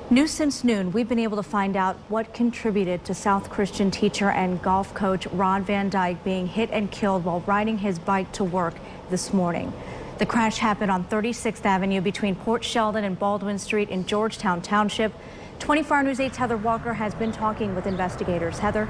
New since noon, we've been able to find out what contributed to South Christian teacher and golf coach Rod Van Dyke being hit and killed while riding his bike to work this morning. The crash happened on 36th Avenue between Port Sheldon and Baldwin Street in Georgetown Township. 24 Hour News 8's Heather Walker has been talking with investigators. Heather?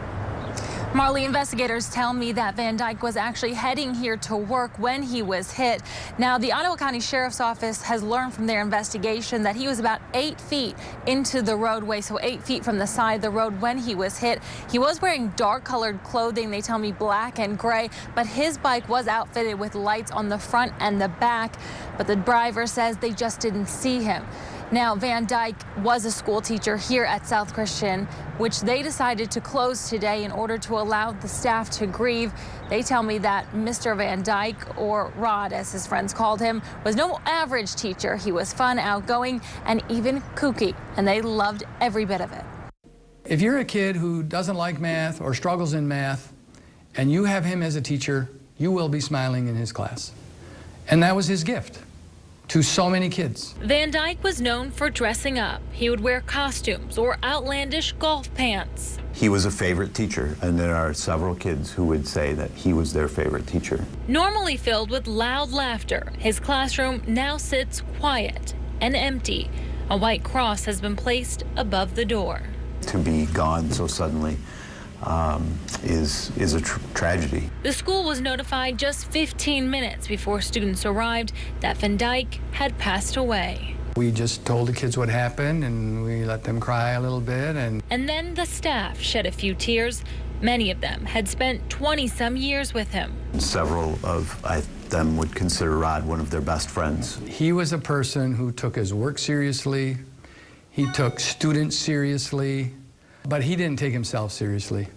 Marley, investigators tell me that Van Dyke was actually heading here to work when he was hit. Now, the Ottawa County Sheriff's Office has learned from their investigation that he was about 8 feet into the roadway, so 8 feet from the side of the road when he was hit. He was wearing dark-colored clothing, they tell me black and gray, but his bike was outfitted with lights on the front and the back, but the driver says they just didn't see him. Now, Van Dyke was a school teacher here at South Christian, which they decided to close today in order to allow the staff to grieve. They tell me that Mr. Van Dyke, or Rod as his friends called him, was no average teacher. He was fun, outgoing, and even kooky, and they loved every bit of it. If you're a kid who doesn't like math or struggles in math, and you have him as a teacher, you will be smiling in his class. And that was his gift to so many kids. Van Dyke was known for dressing up. He would wear costumes or outlandish golf pants. He was a favorite teacher, and there are several kids who would say that he was their favorite teacher. Normally filled with loud laughter, his classroom now sits quiet and empty. A white cross has been placed above the door. To be gone so suddenly is a tragedy. The school was notified just 15 minutes before students arrived that Van Dyke had passed away. We just told the kids what happened, and we let them cry a little bit. And then the staff shed a few tears. Many of them had spent 20-some years with him. Several of them would consider Rod one of their best friends. He was a person who took his work seriously. He took students seriously, but he didn't take himself seriously.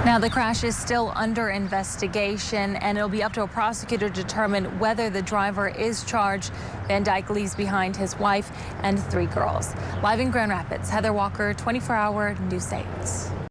Now, the crash is still under investigation, and it'll be up to a prosecutor to determine whether the driver is charged. Van Dyke leaves behind his wife and 3 girls. Live in Grand Rapids, Heather Walker, 24 Hour News 8.